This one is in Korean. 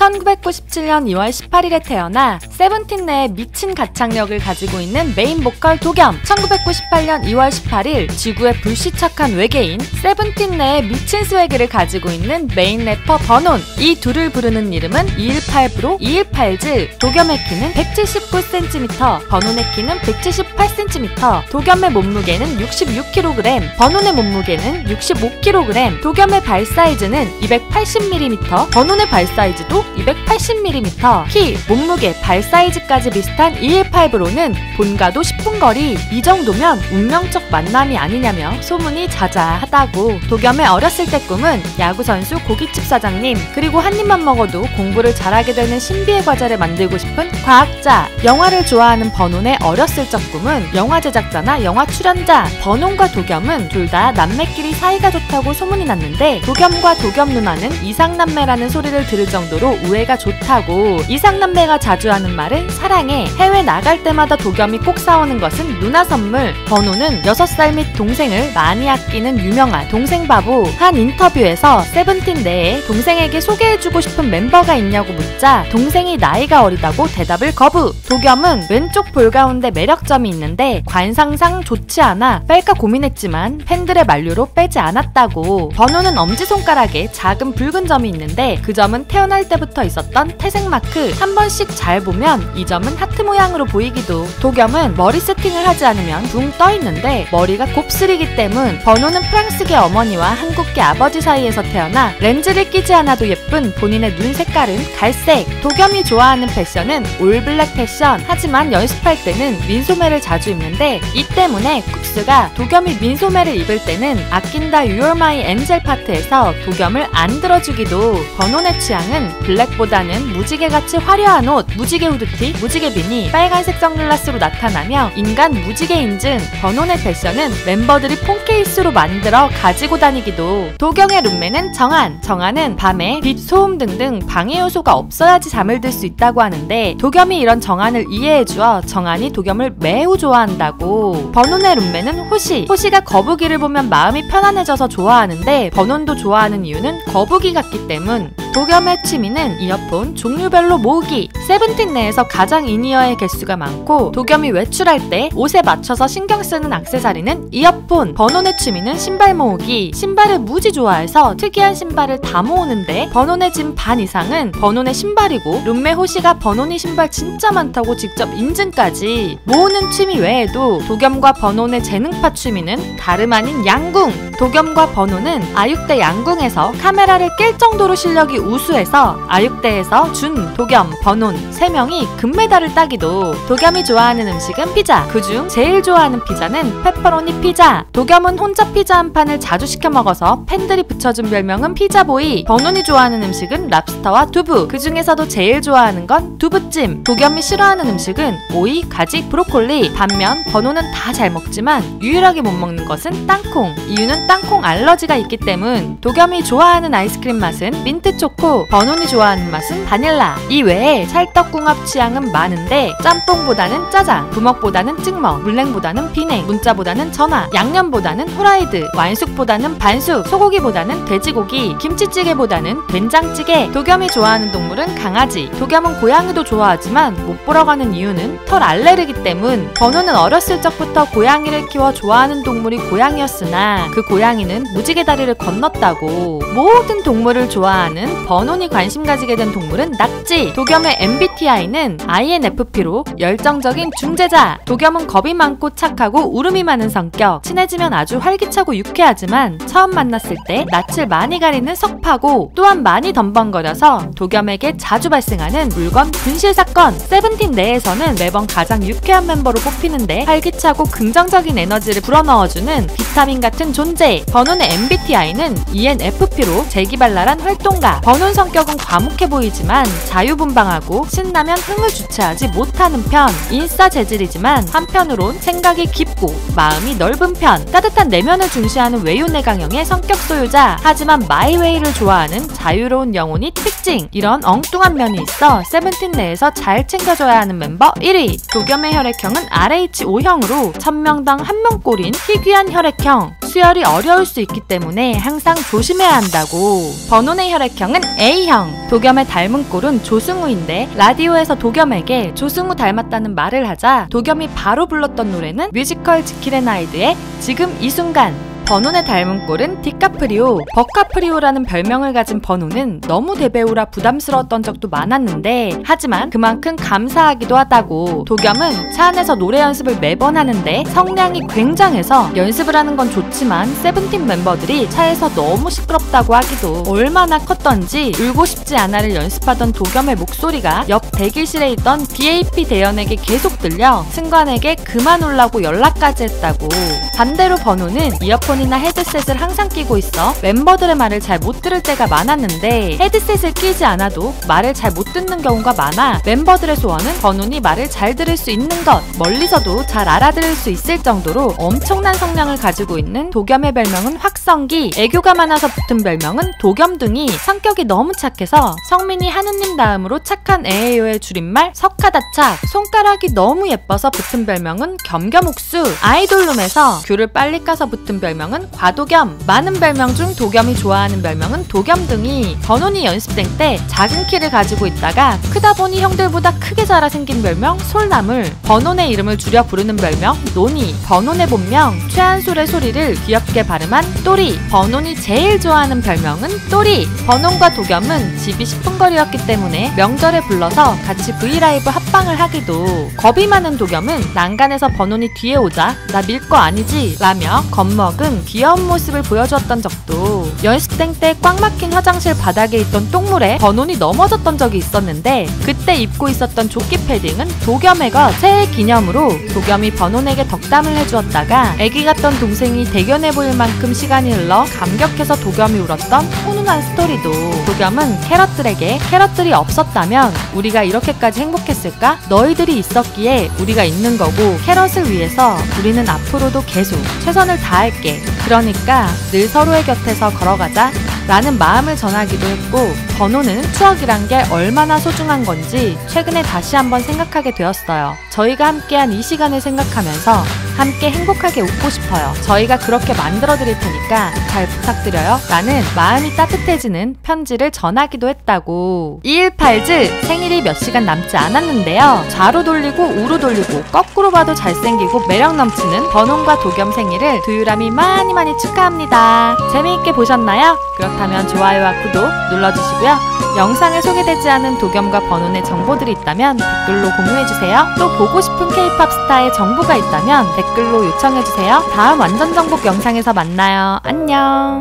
1997년 2월 18일에 태어나 세븐틴 내에 미친 가창력을 가지고 있는 메인 보컬 도겸. 1998년 2월 18일 지구의 불시착한 외계인 세븐틴 내에 미친 스웨그를 가지고 있는 메인 래퍼 버논. 이 둘을 부르는 이름은 218브로 218즈. 도겸의 키는 179cm, 버논의 키는 178cm. 도겸의 몸무게는 66kg, 버논의 몸무게는 65kg. 도겸의 발 사이즈는 280mm, 버논의 발 사이즈도 280mm. 키, 몸무게, 발 사이즈까지 비슷한 218브로는 본가도 10분 거리. 이 정도면 운명적 만남이 아니냐며 소문이 자자하다고. 도겸의 어렸을 때 꿈은 야구선수, 고깃집 사장님, 그리고 한 입만 먹어도 공부를 잘하게 되는 신비의 과자를 만들고 싶은 과학자. 영화를 좋아하는 버논의 어렸을 적 꿈은 영화 제작자나 영화 출연자. 버논과 도겸은 둘 다 남매끼리 사이가 좋다고 소문이 났는데 도겸과 도겸 누나는 이상남매라는 소리를 들을 정도로 우애가 좋다고. 이상남매가 자주 하는 말은 사랑해. 해외 나갈 때마다 도겸이 꼭 사오는 것은 누나 선물. 버논은 6살 및 동생을 많이 아끼는 유명한 동생 바보. 한 인터뷰에서 세븐틴 내에 동생에게 소개해주고 싶은 멤버가 있냐고 묻자 동생이 나이가 어리다고 대답을 거부. 도겸은 왼쪽 볼 가운데 매력점이 있는데 관상상 좋지 않아 뺄까 고민했지만 팬들의 만류로 빼지 않았다고. 버논은 엄지손가락에 작은 붉은 점이 있는데 그 점은 태어날 때부터 있었던 태생 마크. 한 번씩 잘 보면 이 점은 하트 모양으로 보이기도. 도겸은 머리 세팅을 하지 않으면 붕 떠있는데 머리가 곱슬이기 때문. 버논은 프랑스계 어머니와 한국계 아버지 사이에서 태어나 렌즈를 끼지 않아도 예쁜 본인의 눈 색깔은 갈색. 도겸이 좋아하는 패션은 올블랙 패션. 하지만 연습할 때는 민소매를 자주 입는데 이 때문에 쿱스가 도겸이 민소매를 입을 때는 아낀다 You're My Angel 파트에서 도겸을 안 들어주기도. 버논의 취향은 블랙보다는 무지개같이 화려한 옷, 무지개 후드티, 무지개 비니, 빨간색 선글라스로 나타나며 인간 무지개 인증. 버논의 패션은 멤버들이 폰케이스로 만들어 가지고 다니기도. 도겸의 룸메는 정한. 정한은 밤에 빛, 소음 등등 방해 요소가 없어야지 잠을 들 수 있다고 하는데 도겸이 이런 정한을 이해해주어 정한이 도겸을 매우 좋아한다고. 버논의 룸메는 호시. 호시가 거북이를 보면 마음이 편안해져서 좋아하는데 버논도 좋아하는 이유는 거북이 같기 때문. 도겸의 취미는 이어폰 종류별로 모으기. 세븐틴 내에서 가장 인이어의 개수가 많고 도겸이 외출할 때 옷에 맞춰서 신경 쓰는 액세서리는 이어폰. 버논의 취미는 신발 모으기. 신발을 무지 좋아해서 특이한 신발을 다 모으는데 버논의 짐 반 이상은 버논의 신발이고 룸메 호시가 버논이 신발 진짜 많다고 직접 인증까지. 모으는 취미 외에도 도겸과 버논의 재능파 취미는 다름 아닌 양궁. 도겸과 버논은 아육대 양궁에서 카메라를 깰 정도로 실력이 우수해서 아육대에서 준, 도겸, 버논 3명이 금메달을 따기도. 도겸이 좋아하는 음식은 피자. 그중 제일 좋아하는 피자는 페퍼로니 피자. 도겸은 혼자 피자 한 판을 자주 시켜 먹어서 팬들이 붙여준 별명은 피자보이. 버논이 좋아하는 음식은 랍스터와 두부. 그 중에서도 제일 좋아하는 건 두부찜. 도겸이 싫어하는 음식은 오이, 가지, 브로콜리. 반면 버논은 다 잘 먹지만 유일하게 못 먹는 것은 땅콩. 이유는 땅콩 알러지가 있기 때문. 도겸이 좋아하는 아이스크림 맛은 민트 초코, 버논이 좋아하는 맛은 바닐라. 이 외에 찰떡궁합 취향은 많은데 짬뽕보다는 짜장, 부먹보다는 찍먹, 물냉보다는 비냉, 문자보다는 전화, 양념보다는 후라이드, 완숙보다는 반숙, 소고기보다는 돼지고기, 김치찌개보다는 된장찌개. 도겸이 좋아하는 동물은 강아지. 도겸은 고양이도 좋아하지만 못 보러 가는 이유는 털 알레르기 때문. 버논은 어렸을 적부터 고양이를 키워 좋아하는 동물이 고양이였으나 그 고양이는 무지개 다리를 건넜다고. 모든 동물을 좋아하는 버논이 관심 가지게 된 동물은 낙지. 도겸의 MBTI는 INFP로 열정적인 중재자. 도겸은 겁이 많고 착하고 울음이 많은 성격. 친해지면 아주 활기차고 유쾌하지만 처음 만났을 때 낯을 많이 가리는 석파고 또한 많이 덤벙거려서 도겸에게 자주 발생하는 물건 분실 사건. 세븐틴 내에서는 매번 가장 유쾌한 멤버로 뽑히는데 활기차고 긍정적인 에너지를 불어넣어주는 비타민 같은 존재. 버논의 MBTI는 ENFP로 재기발랄한 활동가. 버논 성격은 과묵해 보이지만 자유분방하고 신나면 흥을 주체하지 못하는 편. 인싸 재질이지만 한편으론 생각이 깊고 마음이 넓은 편. 따뜻한 내면을 중시하는 외유내강형의 성격 소유자. 하지만 마이웨이를 좋아하는 자유로운 영혼이 특징. 이런 엉뚱한 면이 있어 세븐틴 내에서 잘 챙겨줘야 하는 멤버 1위. 도겸의 혈액형은 RH5형으로 1000명당 1명 꼴인 희귀한 혈액형. 수혈이 어려울 수 있기 때문에 항상 조심해야 한다고. 번온의 혈액형은 A형. 도겸의 닮은 꼴은 조승우인데 라디오에서 도겸에게 조승우 닮았다는 말을 하자 도겸이 바로 불렀던 노래는 뮤지컬 지킬 앤 하이드의 지금 이 순간. 번온의 닮은 꼴은 디카프리오. 버카프리오라는 별명을 가진 번온은 너무 대배우라 부담스러웠던 적도 많았는데 하지만 그만큼 감사하기도 하다고. 도겸은 차 안에서 노래 연습을 매번 하는데 성량이 굉장해서 연습을 하는 건 좋지만 세븐틴 멤버들이 차에서 너무 시끄럽다고 하기도. 얼마나 컸던지 울고 싶지 않아를 연습하던 도겸의 목소리가 옆 대기실에 있던 BAP 대연에게 계속 들려 승관에게 그만 울라고 연락까지 했다고. 반대로 번온은 이어폰이나 헤드셋을 항상 끼고 있어 멤버들의 말을 잘 못 들을 때가 많았는데 헤드셋을 끼지 않아도 말을 잘 못 듣는 경우가 많아 멤버들의 소원은 번온이 말을 잘 들을 수 있는 것, 멀리서도 잘 알아들을 수 있을 정도로 엄청난 성량을 가지고 있는 도겸의 별명은 확성기. 애교가 많아서 붙은 별명은 도겸둥이. 성격이 너무 착해서 성민이 하느님 다음으로 착한 애예요의 줄임말 석하다착. 손가락이 너무 예뻐서 붙은 별명은 겸겸옥수. 아이돌룸에서 귤을 빨리 까서 붙은 별명은 과도겸. 많은 별명 중 도겸이 좋아하는 별명은 도겸둥이. 번온이 연습생 때 작은 키를 가지고 있다가 크다 보니 형들보다 크게 자라 생긴 별명 솔나물. 번온의 이름을 줄여 부르는 별명 노니. 번온의 본명 최한솔의 소리를 귀엽게 발음한 또리. 번온이 제일 좋아하는 별명은 또리. 번온과 도겸은 집이 10분 거리였기 때문에 명절에 불러서 같이 브이라이브 합방을 하기도. 겁이 많은 도겸은 난간에서 번온이 뒤에 오자 나 밀 거 아니지 라며 겁먹은 귀여운 모습을 보여주었던 적도. 연습생 때 꽉 막힌 화장실 바닥에 있던 똥물에 번온이 넘어졌던 적이 있었는데 그때 입고 있었던 조끼 패딩은 도겸의 것. 새해 기념으로 도겸이 번온에게 덕담을 해주었다가 애기 같던 동생이 대견해 보일 만큼 시간이 흘러 감격해서 도겸이 울었던 훈훈한 스토리도. 도겸은 캐럿들에게 캐럿들이 없었다면 우리가 이렇게까지 행복했을까? 너희들이 있었기에 우리가 있는 거고 캐럿을 위해서 우리는 앞으로도 계속 최선을 다할게. 그러니까 늘 서로의 곁에서 걸어가자 라는 마음을 전하기도 했고 번온은 추억이란 게 얼마나 소중한 건지 최근에 다시 한번 생각하게 되었어요. 저희가 함께한 이 시간을 생각하면서 함께 행복하게 웃고 싶어요. 저희가 그렇게 만들어 드릴 테니까 잘 부탁드려요 라는 마음이 따뜻해지는 편지를 전하기도 했다고. 218즈 생일이 몇 시간 남지 않았는데요. 좌로 돌리고 우로 돌리고 거꾸로 봐도 잘생기고 매력 넘치는 번온과 도겸 생일을 두유람이 많이 축하합니다. 재미있게 보셨나요? 그렇다면 좋아요와 구독 눌러주시고요. 영상에 소개되지 않은 도겸과 번온의 정보들이 있다면 댓글로 공유해주세요. 또 보고 싶은 K-POP 스타의 정보가 있다면 댓글로 요청해주세요. 다음 완전 정복 영상에서 만나요. 안녕.